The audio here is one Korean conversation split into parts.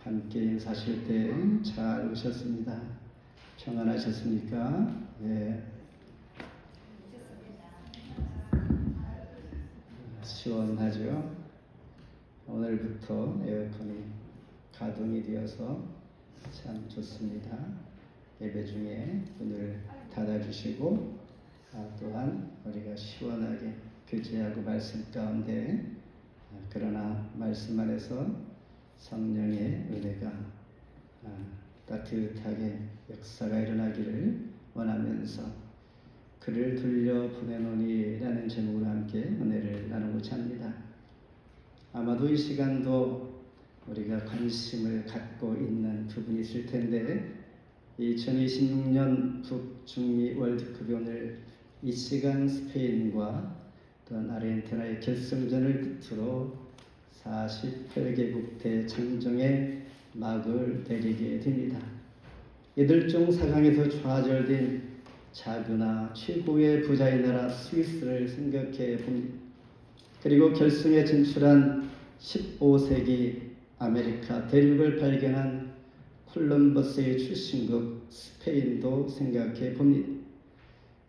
함께 인사하실 때 잘 오셨습니다. 평안하셨습니까? 네. 시원하죠? 오늘부터 에어컨이 가동이 되어서 참 좋습니다. 예배 중에 문을 닫아주시고 또한 우리가 시원하게 교제하고 말씀 가운데 그러나 말씀 안에서 성령의 은혜가 따뜻하게 역사가 일어나기를 원하면서 그를 돌려보내노니라는 제목으로 함께 은혜를 나누고자 합니다. 아마도 이 시간도 우리가 관심을 갖고 있는 부분이 있을 텐데 2026년 북중미 월드컵이 오늘 이 시간 스페인과 또한 아르헨티나의 결승전을 끝으로 48개국 대장정의 막을 내리게 됩니다. 이들 중 4강에서 좌절된 작으나 최고의 부자의 나라 스위스를 생각해 봅니다. 그리고 결승에 진출한 15세기 아메리카 대륙을 발견한 콜럼버스의 출신국 스페인도 생각해 봅니다.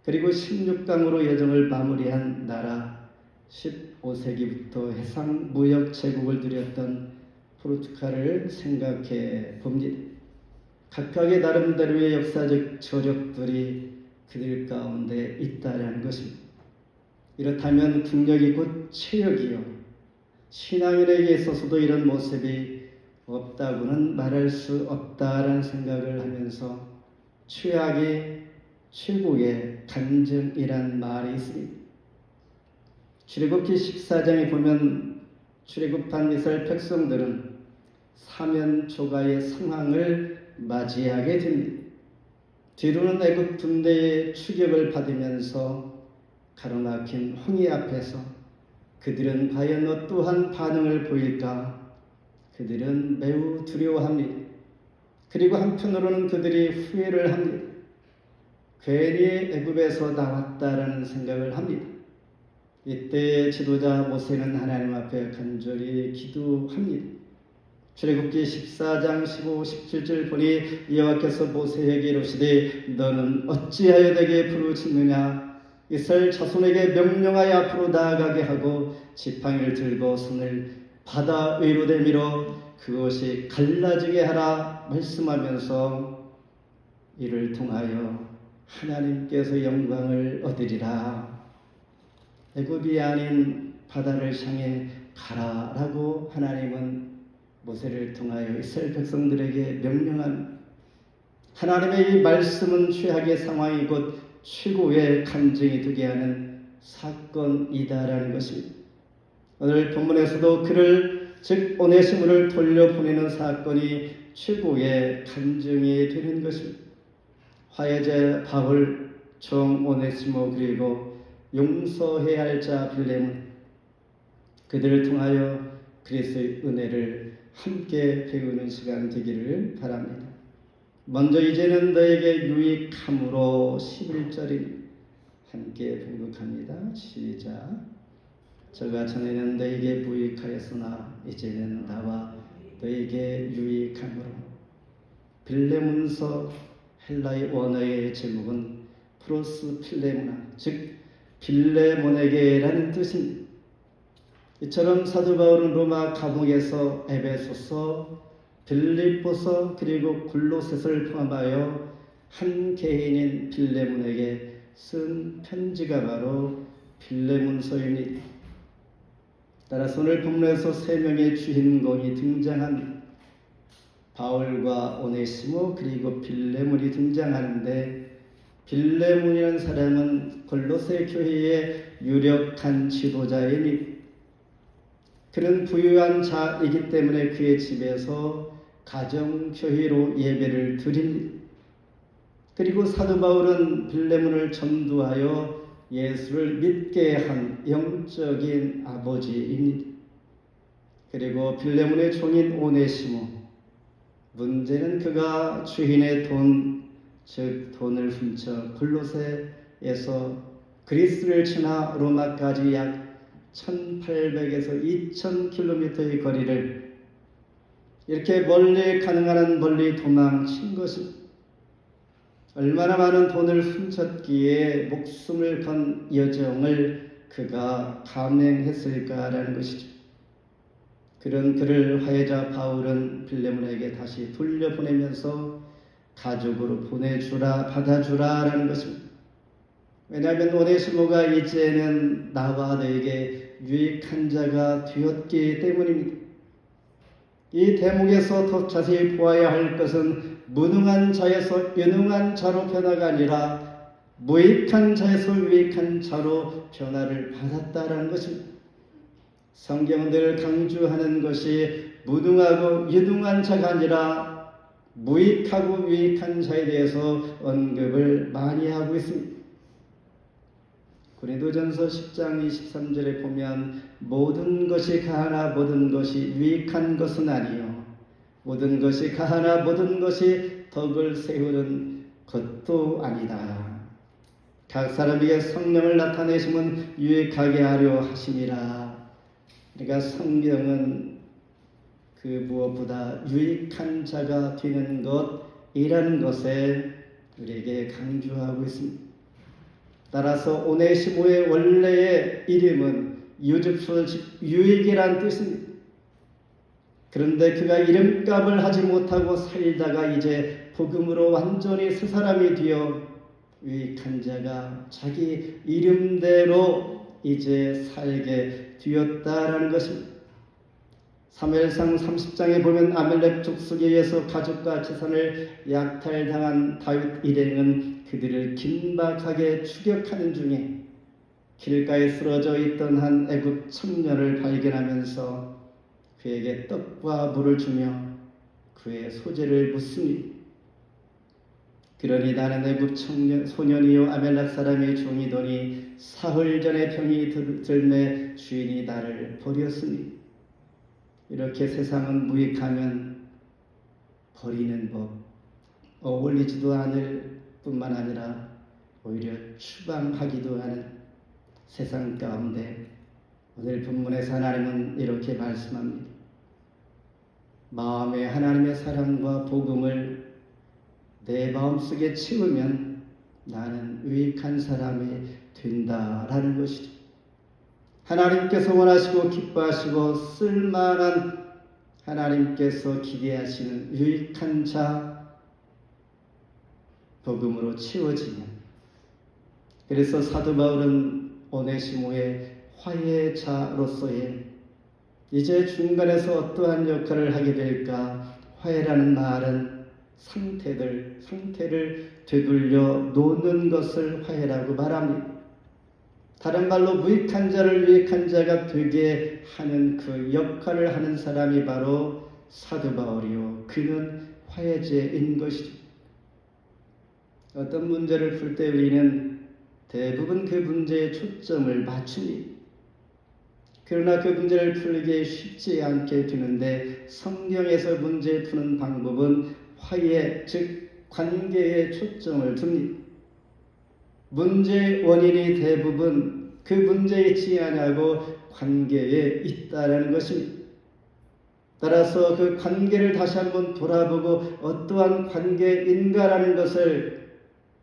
그리고 16강으로 여정을 마무리한 나라 15세기부터 해상 무역 제국을 누렸던 포르투갈을 생각해 봅니다. 각각의 나름대로의 역사적 저력들이 그들 가운데 있다라는 것입니다. 이렇다면 국력이 곧 체력이요. 신앙인에게 있어서도 이런 모습이 없다고는 말할 수 없다라는 생각을 하면서 최악의 최고의 간증이란 말이 있습니다. 출애굽기 14장에 보면 출애굽한 이스라엘 백성들은 사면 초가의 상황을 맞이하게 됩니다. 뒤로는 애굽 군대의 추격을 받으면서 가로막힌 홍해 앞에서 그들은 과연 어떠한 반응을 보일까? 그들은 매우 두려워합니다. 그리고 한편으로는 그들이 후회를 합니다. 괜히 애굽에서 나왔다라는 생각을 합니다. 이때 지도자 모세는 하나님 앞에 간절히 기도합니다. 출애굽기 14장 15, 17절 보니 여호와께서 모세에게 이르시되 너는 어찌하여 내게 부르짖느냐? 이스라엘 자손에게 명령하여 앞으로 나아가게 하고 지팡이를 들고 손을 바다 위로 내밀어 그것이 갈라지게 하라 말씀하면서 이를 통하여 하나님께서 영광을 얻으리라. 애굽이 아닌 바다를 향해 가라라고 하나님은 모세를 통하여 이스라엘 백성들에게 명령한 하나님의 이 말씀은 최악의 상황이 곧 최고의 간증이 되게 하는 사건이다라는 것입니다. 오늘 본문에서도 그를 즉 오네시모를 돌려보내는 사건이 최고의 간증이 되는 것입니다. 화해자 바울, 종 오네시모 그리고 용서해야 할 자 빌레몬 그들을 통하여 그리스도의 은혜를 함께 배우는 시간 되기를 바랍니다. 먼저 이제는 너에게 유익함으로 11절이 함께 봉독합니다. 시작. 저가 전에는 너에게 무익하였으나 이제는 나와 너에게 유익함으로. 빌레몬서 헬라의 원어의 제목은 프로스 필레모나 즉 빌레몬에게라는 뜻입니다. 이처럼 사도 바울은 로마 감옥에서 에베소서, 빌립보서 그리고 골로새서를 포함하여 한 개인인 빌레몬에게 쓴 편지가 바로 빌레몬서입니다. 따라서 오늘 본문에서 세 명의 주인공이 등장합니다. 바울과 오네시모 그리고 빌레몬이 등장하는데 빌레몬이라는 사람은 골로새 교회의 유력한 지도자입니다. 그는 부유한 자이기 때문에 그의 집에서 가정교회로 예배를 드립니다. 그리고 사도 바울은 빌레몬을 전도하여 예수를 믿게 한 영적인 아버지입니다. 그리고 빌레몬의 종인 오네시모 문제는 그가 주인의 즉 돈을 훔쳐 골로새에서 그리스를 지나 로마까지 약 1800에서 2000km의 거리를 이렇게 멀리 가능한 한 멀리 도망친 것입니다. 얼마나 많은 돈을 훔쳤기에 목숨을 건 여정을 그가 감행했을까라는 것이죠. 그런 그를 화해자 바울은 빌레몬에게 다시 돌려보내면서 가족으로 보내주라, 받아주라라는 것입니다. 왜냐하면 오네시모가 이제는 나와 너에게 유익한 자가 되었기 때문입니다. 이 대목에서 더 자세히 보아야 할 것은 무능한 자에서 유능한 자로 변화가 아니라 무익한 자에서 유익한 자로 변화를 받았다라는 것입니다. 성경은 늘 강조하는 것이 무능하고 유능한 자가 아니라 무익하고 유익한 자에 대해서 언급을 많이 하고 있습니다. 고린도전서 10장 23절에 보면 모든 것이 가하나 모든 것이 유익한 것은 아니요 모든 것이 가하나 모든 것이 덕을 세우는 것도 아니다. 각 사람에게 성령을 나타내심은 유익하게 하려 하심이라. 그러니까 성경은 그 무엇보다 유익한 자가 되는 것이라는 것에 우리에게 강조하고 있습니다. 따라서 오네시모의 원래의 이름은 유즙소 유익이란 뜻입니다. 그런데 그가 이름값을 하지 못하고 살다가 이제 복음으로 완전히 새 사람이 되어 유익한 자가 자기 이름대로 이제 살게 되었다라는 것입니다. 사무엘상 30장에 보면 아멜렉 족속에 의해서 가족과 재산을 약탈당한 다윗 일행은 그들을 긴박하게 추격하는 중에 길가에 쓰러져 있던 한 애굽 청년을 발견하면서 그에게 떡과 물을 주며 그의 소재를 묻습니다. 그러니 나는 애굽 소년이요 아멜렉 사람의 종이더니 사흘 전에 병이 들매 주인이 나를 버렸으니. 이렇게 세상은 무익하면 버리는 법, 어울리지도 않을 뿐만 아니라 오히려 추방하기도 하는 세상 가운데 오늘 본문에서 하나님은 이렇게 말씀합니다. 마음에 하나님의 사랑과 복음을 내 마음속에 채우면 나는 유익한 사람이 된다라는 것이죠. 하나님께서 원하시고 기뻐하시고 쓸만한 하나님께서 기대하시는 유익한 자 복음으로 채워지면, 그래서 사도 바울은 오네시모의 화해자로서의 이제 중간에서 어떠한 역할을 하게 될까? 화해라는 말은 상태를 되돌려 놓는 것을 화해라고 말합니다. 다른 말로 무익한 자를 유익한 자가 되게 하는 그 역할을 하는 사람이 바로 사도 바울이요, 그는 화해제인 것이죠. 어떤 문제를 풀 때 우리는 대부분 그 문제에 초점을 맞춥니다. 그러나 그 문제를 풀기 쉽지 않게 되는데 성경에서 문제 푸는 방법은 화해, 즉 관계에 초점을 둡니다. 문제의 원인이 대부분 그 문제에 있지 않냐고 관계에 있다라는 것입니다. 따라서 그 관계를 다시 한번 돌아보고 어떠한 관계인가라는 것을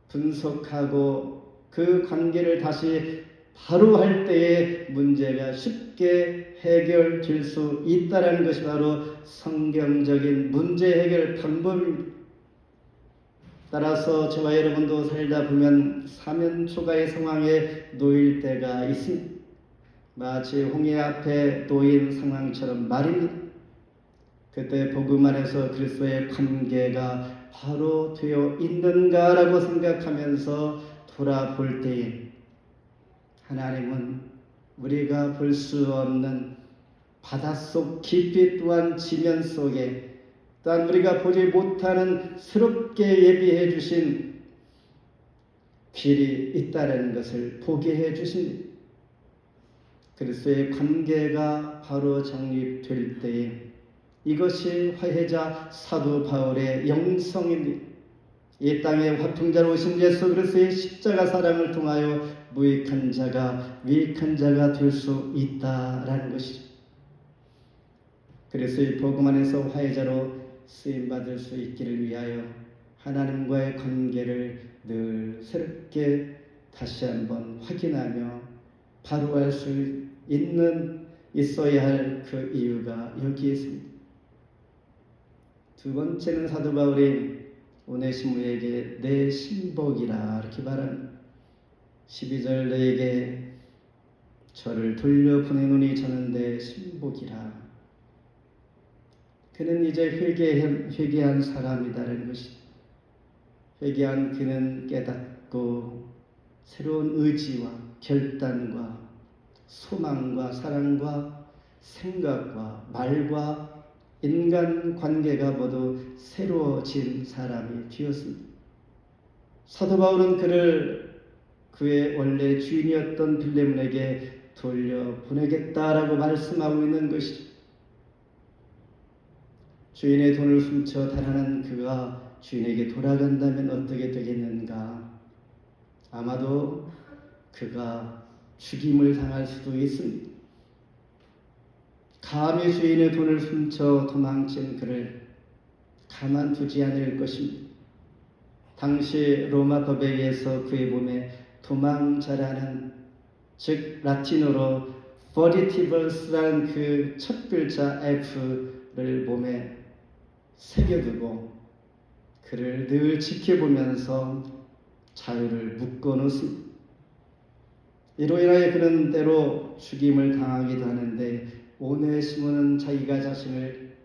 분석하고 그 관계를 다시 바로 할 때에 문제가 쉽게 해결될 수 있다라는 것이 바로 성경적인 문제 해결 방법입니다. 따라서 저와 여러분도 살다 보면 사면초가의 상황에 놓일 때가 있습니다. 마치 홍해 앞에 놓인 상황처럼 말입니다. 그때 복음 안에서 그리스도의 관계가 바로 되어 있는가라고 생각하면서 돌아볼 때에 하나님은 우리가 볼 수 없는 바닷속 깊이 또한 지면 속에 또한 우리가 보지 못하는 새롭게 예비해 주신 길이 있다는 것을 보게 해 주십니다. 그리스도의 관계가 바로 정립될 때에 이것이 화해자 사도 바울의 영성입니다. 이 땅에 화평자로 오신 예수 그리스도의 십자가 사랑을 통하여 무익한 자가 유익한 자가 될 수 있다라는 것이죠. 그리스도의 복음 안에서 화해자로 쓰임받을 수 있기를 위하여 하나님과의 관계를 늘 새롭게 다시 한번 확인하며 바로 할 수 있어야 할 그 이유가 여기에 있습니다. 두 번째는 사도 바울이 오네시모에게 내 신복이라 이렇게 말합니다. 12절 너에게 저를 돌려보내노니 저는 내 신복이라. 그는 이제 회개한 사람이다라는 것이, 회개한 그는 깨닫고 새로운 의지와 결단과 소망과 사랑과 생각과 말과 인간 관계가 모두 새로워진 사람이 되었습니다. 사도 바울은 그를 그의 원래 주인이었던 빌레몬에게 돌려보내겠다라고 말씀하고 있는 것이죠. 주인의 돈을 훔쳐 달아난 그가 주인에게 돌아간다면 어떻게 되겠는가? 아마도 그가 죽임을 당할 수도 있습니다. 감히 주인의 돈을 훔쳐 도망친 그를 가만두지 않을 것입니다. 당시 로마 법에 의해서 그의 몸에 도망자라는, 즉 라틴어로 fortibus라는 그 첫 글자 F를 몸에 새겨두고 그를 늘 지켜보면서 자유를 묶어놓습니다. 이로 인하여 그는 때로 죽임을 당하기도 하는데, 오네시모는 자기가 자신을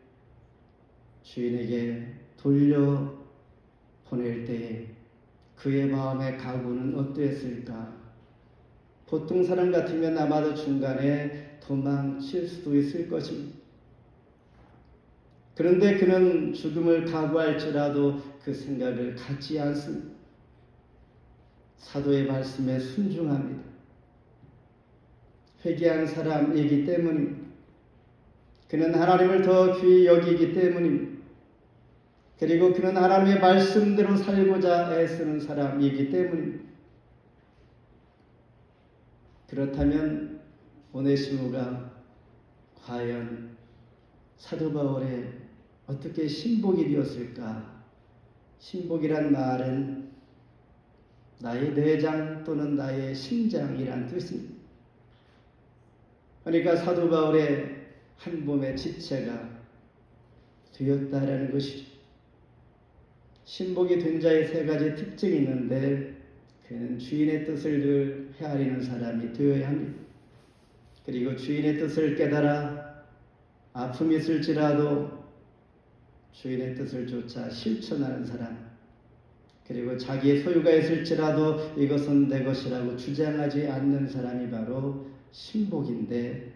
주인에게 돌려보낼 때에 그의 마음의 각오는 어떠했을까? 보통 사람 같으면 아마도 중간에 도망칠 수도 있을 것입니다. 그런데 그는 죽음을 각오할지라도 그 생각을 갖지 않습니다. 사도의 말씀에 순종합니다. 회개한 사람이기 때문입니다. 그는 하나님을 더 귀히 여기기 때문입니다. 그리고 그는 하나님의 말씀대로 살고자 애쓰는 사람이기 때문입니다. 그렇다면 오네시모가 과연 사도 바울의 어떻게 신복이 되었을까? 신복이란 말은 나의 내장 또는 나의 심장이란 뜻입니다. 그러니까 사도 바울의 한 몸의 지체가 되었다라는 것이죠. 신복이 된 자의 세 가지 특징이 있는데, 그는 주인의 뜻을 늘 헤아리는 사람이 되어야 합니다. 그리고 주인의 뜻을 깨달아 아픔이 있을지라도 주인의 뜻을 쫓아 실천하는 사람, 그리고 자기의 소유가 있을지라도 이것은 내 것이라고 주장하지 않는 사람이 바로 신복인데,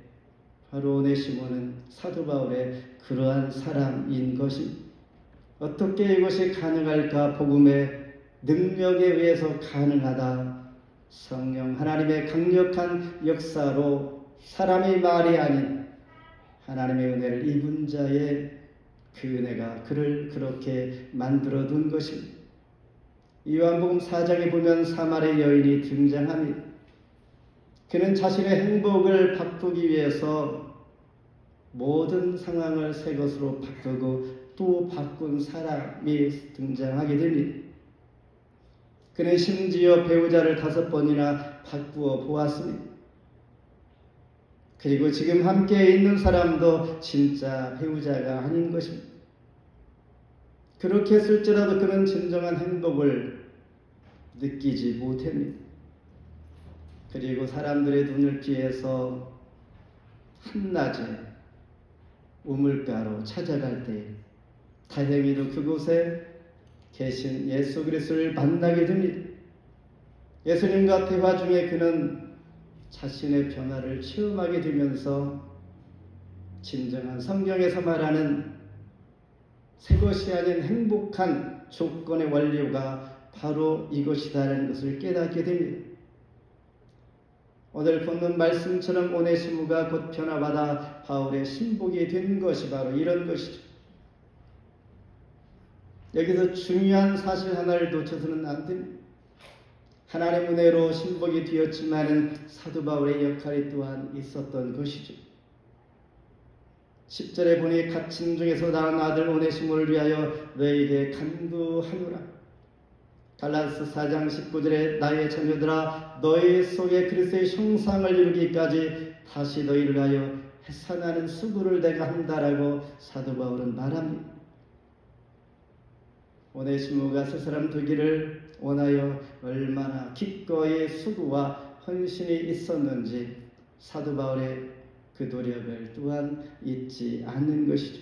바로 오네시모는 사도 바울의 그러한 사람인 것입니다. 어떻게 이것이 가능할까? 복음의 능력에 의해서 가능하다. 성령 하나님의 강력한 역사로 사람의 말이 아닌 하나님의 은혜를 입은 자의 그 은혜가 그를 그렇게 만들어 둔 것입니다. 요한복음 4장에 보면 사마리아 여인이 등장합니다. 그는 자신의 행복을 바꾸기 위해서 모든 상황을 새 것으로 바꾸고 또 바꾼 사람이 등장하게 됩니다. 그는 심지어 배우자를 5번이나 바꾸어 보았습니다. 그리고 지금 함께 있는 사람도 진짜 배우자가 아닌 것입니다. 그렇게 했을지라도 그는 진정한 행복을 느끼지 못합니다. 그리고 사람들의 눈을 피해서 한낮에 우물가로 찾아갈 때 다행히도 그곳에 계신 예수 그리스도를 만나게 됩니다. 예수님과 대화 중에 그는 자신의 변화를 체험하게 되면서 진정한 성경에서 말하는 새 것이 아닌 행복한 조건의 원리가 바로 이것이다라는 것을 깨닫게 됩니다. 오늘 본문 말씀처럼 오네시모가 곧 변화받아 바울의 신복이 된 것이 바로 이런 것이죠. 여기서 중요한 사실 하나를 놓쳐서는 안 됩니다. 하나님의 은혜로 신복이 되었지만은 사도 바울의 역할이 또한 있었던 것이죠. 10절에 보니 갇힌 중에서 낳은 아들 오네시모를 위하여 너에게 간구하노라. 갈라디아서 4장 19절에 나의 자녀들아 너희 속에 그리스도의 형상을 이루기까지 다시 너희를 위하여 해산하는 수고를 내가 한다라고 사도 바울은 말합니다. 오네시모가 새 사람 되기를 원하여 얼마나 기꺼이 수고와 헌신이 있었는지 사도 바울의 그 노력을 또한 잊지 않는 것이죠.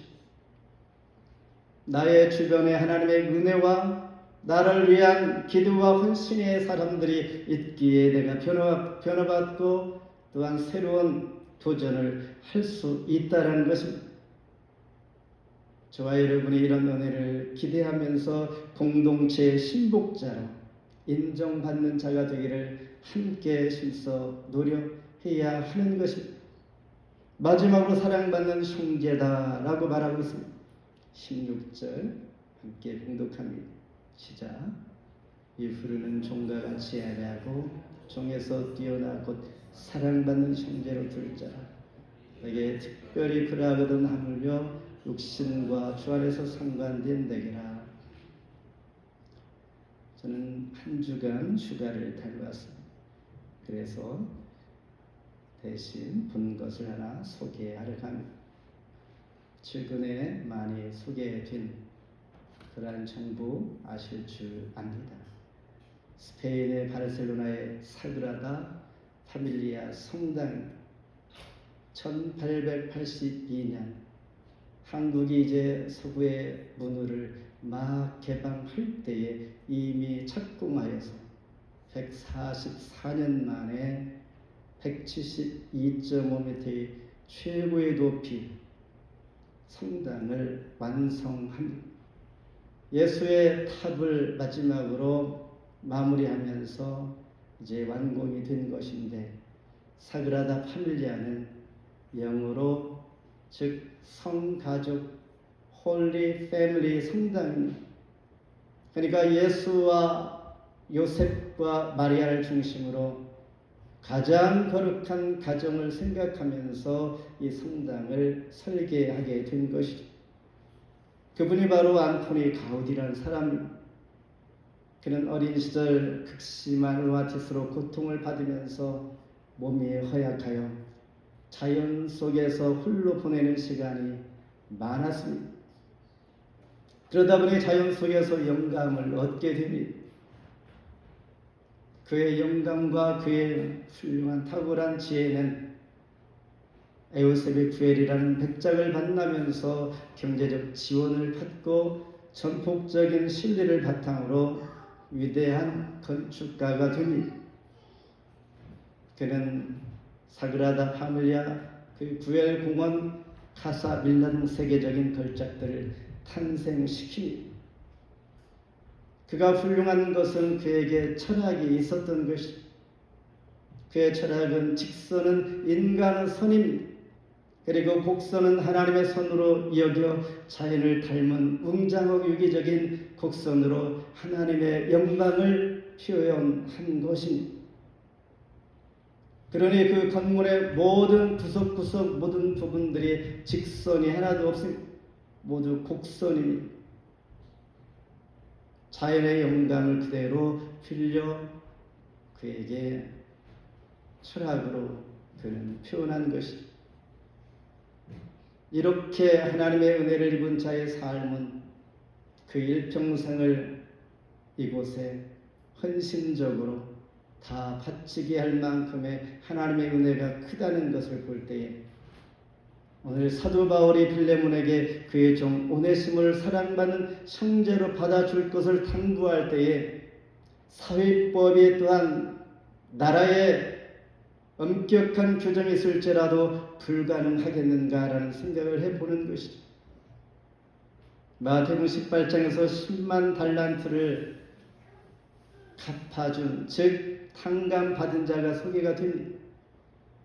나의 주변에 하나님의 은혜와 나를 위한 기도와 헌신의 사람들이 있기에 내가 변화받고 또한 새로운 도전을 할 수 있다는 것입니다. 저와 여러분이 이런 은혜를 기대하면서 공동체의 신복자로 인정받는 자가 되기를 함께 힘써 노력해야 하는 것입니다. 마지막으로 사랑받는 형제다라고 말하고 있습니다. 16절 함께 봉독합니다. 시작. 이후로는 종과 같이 예배하고 종에서 뛰어나 곧 사랑받는 형제로 둘 자라. 내게 특별히 그러하거든 하물며 육신과 주 안에서 상관된 내게라. 저는 한 주간 휴가를 다녀왔습니다. 그래서 대신 본 것을 하나 소개하려 합니다. 최근에 많이 소개된 그러한 정보 아실 줄 압니다. 스페인의 바르셀로나의 사그라다 파밀리아 성당 1882년 한국이 이제 서구의 문호를 막 개방할 때에 이미 착공하여서 144년 만에 172.5m의 최고의 높이 성당을 완성합니다. 예수의 탑을 마지막으로 마무리하면서 이제 완공이 된 것인데 사그라다 파밀리아는 영어로 즉 성가족 홀리 패밀리 성당입니다. 그러니까 예수와 요셉과 마리아를 중심으로 가장 거룩한 가정을 생각하면서 이 성당을 설계하게 된 것이죠. 그분이 바로 안토니 가우디라는 사람입니다. 그는 어린 시절 극심한 르마티스로 고통을 받으면서 몸이 허약하여 자연 속에서 홀로 보내는 시간이 많았습니다. 그러다 보니 자연 속에서 영감을 얻게 됩니다. 그의 영감과 그의 훌륭한 탁월한 지혜는 에우세비 구엘이라는 백작을 만나면서 경제적 지원을 받고 전폭적인 신뢰를 바탕으로 위대한 건축가가 됩니다. 그는 사그라다 파밀리아, 그 구엘 공원, 카사 밀라 등 세계적인 걸작들을 탄생시킵니다. 그가 훌륭한 것은 그에게 철학이 있었던 것이죠. 그의 철학은 직선은 인간의 선입니다. 그리고 곡선은 하나님의 선으로 여겨 자연을 닮은 웅장하고 유기적인 곡선으로 하나님의 영광을 표현한 것입니다. 그러니 그 건물의 모든 구석구석 모든 부분들이 직선이 하나도 없습니다. 모두 곡선입니다. 자연의 영광을 그대로 빌려 그에게 철학으로 그는 표현한 것입니다. 이렇게 하나님의 은혜를 입은 자의 삶은 그 일평생을 이곳에 헌신적으로 다 바치게 할 만큼의 하나님의 은혜가 크다는 것을 볼 때에 오늘 사도 바울이 빌레몬에게 그의 종 오네시모를 사랑받는 형제로 받아줄 것을 당부할 때에 사회법이 또한 나라의 엄격한 규정이 있을지라도 불가능하겠는가라는 생각을 해보는 것이죠. 마태복음 18장에서 10만 달란트를 갚아준 즉 탕감받은 자가 소개가 됩니다.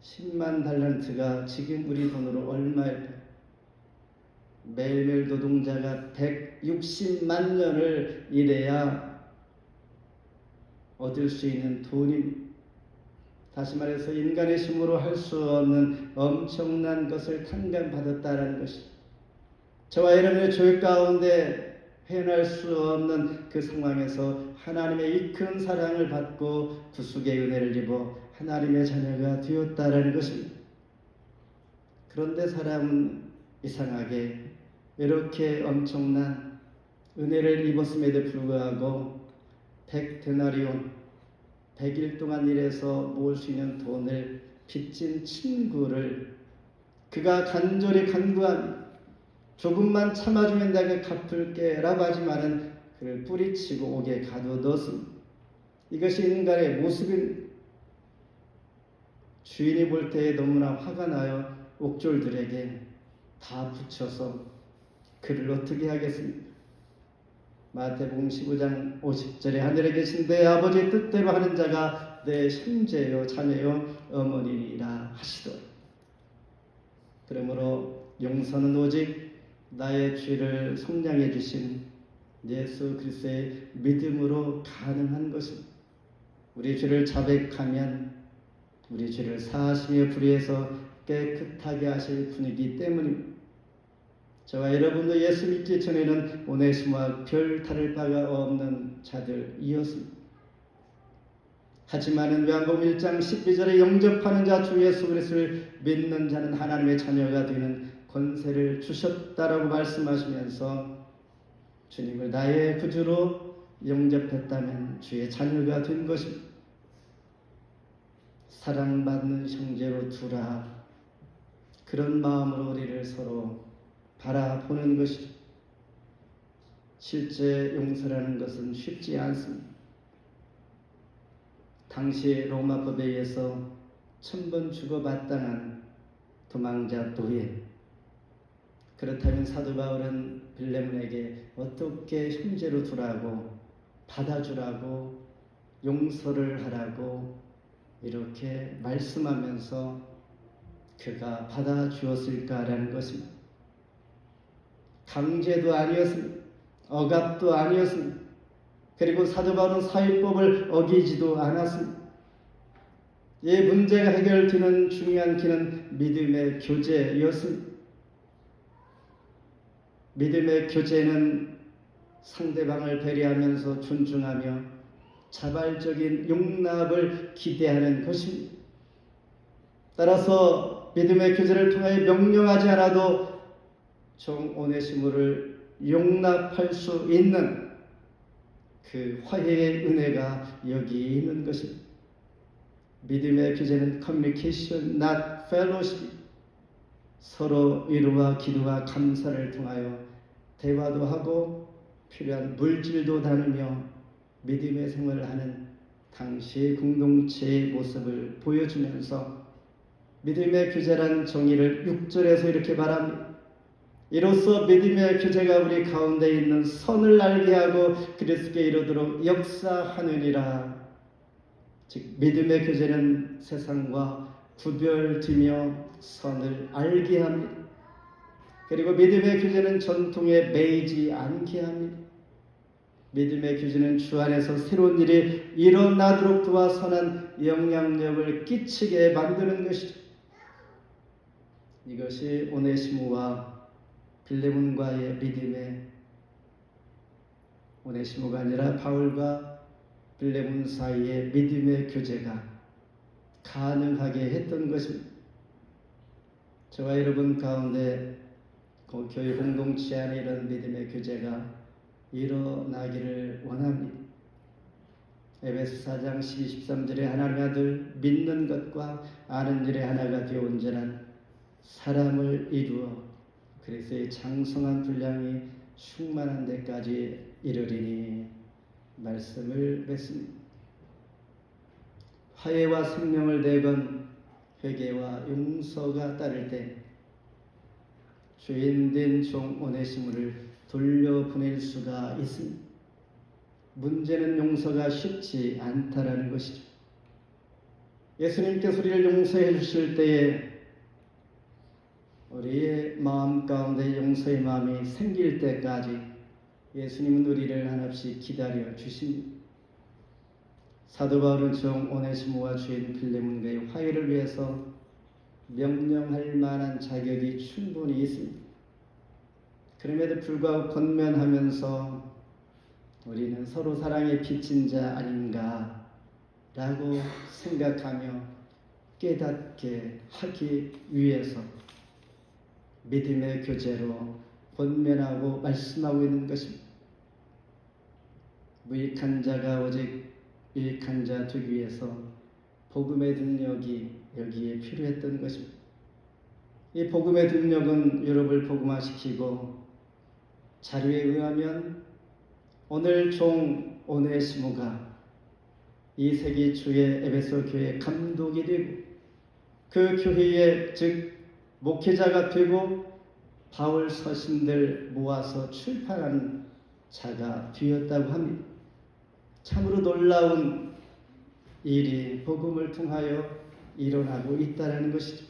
10만 달란트가 지금 우리 돈으로 얼마일까요? 매일매일 노동자가 160만 년을 일해야 얻을 수 있는 돈입니다. 다시 말해서 인간의 힘으로 할 수 없는 엄청난 것을 탕감받았다라는 것이, 저와 여러분의 죄 가운데 헤어날 수 없는 그 상황에서 하나님의 이 큰 사랑을 받고 구속의 은혜를 입어 하나님의 자녀가 되었다라는 것입니다. 그런데 사람은 이상하게 이렇게 엄청난 은혜를 입었음에도 불구하고 100데나리온 100일 동안 일해서 모을 수 있는 돈을 빚진 친구를 그가 간절히 간구한, 조금만 참아주면 내가 갚을게 라고 하지만은 그를 뿌리치고 옥에 가둬뒀습니다. 이것이 인간의 모습인, 주인이 볼 때에 너무나 화가 나요 옥졸들에게 다 붙여서 그를 어떻게 하겠습니까? 마태복음 15장 50절에 하늘에 계신 내 아버지의 뜻대로 하는 자가 내 형제요 자매요 어머니니라 하시더라. 그러므로 용서는 오직 나의 죄를 속량해 주신 예수 그리스도의 믿음으로 가능한 것입니다. 우리 죄를 자백하면 우리 죄를 사하시며 불의해서 깨끗하게 하실 분이기 때문입니다. 저와 여러분도 예수 믿기 전에는 오네시모와 별 다를 바가 없는 자들이었습니다. 하지만은 요한복음 1장 12절에 영접하는 자 주 예수 그리스도를 믿는 자는 하나님의 자녀가 되는 권세를 주셨다라고 말씀하시면서 주님을 나의 구주로 영접했다면 주의 자녀가 된 것입니다. 사랑받는 형제로 두라, 그런 마음으로 우리를 서로 바라보는 것이죠. 실제 용서라는 것은 쉽지 않습니다. 당시 로마법에 의해서 1000번 죽어 마땅한 도망자 노예. 그렇다면 사도 바울은 빌레몬에게 어떻게 형제로 두라고, 받아주라고, 용서를 하라고 이렇게 말씀하면서 그가 받아주었을까라는 것입니다. 강제도 아니었습니다. 억압도 아니었습니다. 그리고 사도 바울은 사회법을 어기지도 않았습니다. 이 문제가 해결되는 중요한 길은 믿음의 교제였습니다. 믿음의 교제는 상대방을 배려하면서 존중하며 자발적인 용납을 기대하는 것입니다. 따라서 믿음의 교제를 통하여 명령하지 않아도 종 오네시모를 용납할 수 있는 그 화해의 은혜가 여기 있는 것입니다. 믿음의 교제는 커뮤니케이션, not fellowship. 서로 위로와 기도와 감사를 통하여 대화도 하고 필요한 물질도 나누며 믿음의 생활을 하는 당시의 공동체의 모습을 보여주면서 믿음의 교제란 정의를 6절에서 이렇게 말합니다. 이로써 믿음의 교제가 우리 가운데 있는 선을 알게 하고 그리스도께 이르도록 역사하느니라. 즉 믿음의 교제는 세상과 구별되며 선을 알게 합니다. 그리고 믿음의 교제는 전통에 매이지 않게 합니다. 믿음의 교제는 주 안에서 새로운 일이 일어나도록 도와 선한 영향력을 끼치게 만드는 것이죠. 이것이 오네시모와 빌레몬과의 믿음의, 오네시모가 아니라 바울과 빌레몬 사이의 믿음의 교제가 가능하게 했던 것입니다. 저와 여러분 가운데 교회 공동체 안에 이런 믿음의 교제가 일어나기를 원합니다. 에베소 4장 12, 13절에 하나님의 아들 믿는 것과 아는 일에 하나가 되어 온전한 사람을 이루어 그리스도의 장성한 분량이 충만한 데까지 이르리니 말씀을 맺습니다. 화해와 생명을 내건 회개와 용서가 따를 때 죄인된 종 오네시모를 돌려보낼 수가 있습니다. 문제는 용서가 쉽지 않다라는 것이죠. 예수님께서 우리를 용서해 주실 때에 우리의 마음 가운데 용서의 마음이 생길 때까지 예수님은 우리를 한없이 기다려 주십니다. 사도 바울은 종 오네시모와 주인 빌레몬과의 화해를 위해서 명령할 만한 자격이 충분히 있습니다. 그럼에도 불구하고 권면하면서 우리는 서로 사랑에 빚진 자 아닌가 라고 생각하며 깨닫게 하기 위해서 믿음의 교제로 권면하고 말씀하고 있는 것입니다. 무익한 자가 오직 유익한 자 되기 위해서 복음의 능력이 여기에 필요했던 것입니다. 이 복음의 능력은 유럽을 복음화시키고 자료에 의하면 오늘 종 오네시모가 이 세기 초의 에베소 교회의 감독이 되고 그 교회의 즉 목회자가 되고 바울 서신들 모아서 출판한 자가 되었다고 합니다. 참으로 놀라운 일이 복음을 통하여 일어나고 있다는 것이죠.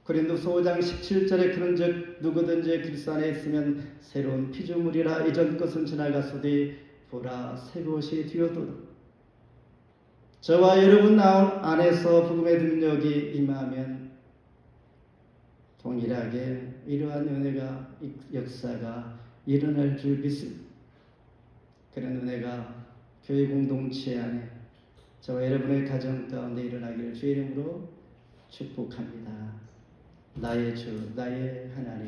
고린도서 5장 17절에 그런즉 누구든지 그리스도 안에 있으면 새로운 피조물이라 이전 것은 지나갔으되 보라 새 것이 되었도다. 저와 여러분 안에서 복음의 능력이 임하면 동일하게 이러한 은혜가 역사가 일어날 줄 믿습니다. 그런 은혜가 교회 공동체 안에 저와 여러분의 가정 가운데 일어나기를 주의 이름으로 축복합니다. 나의 주, 나의 하나님.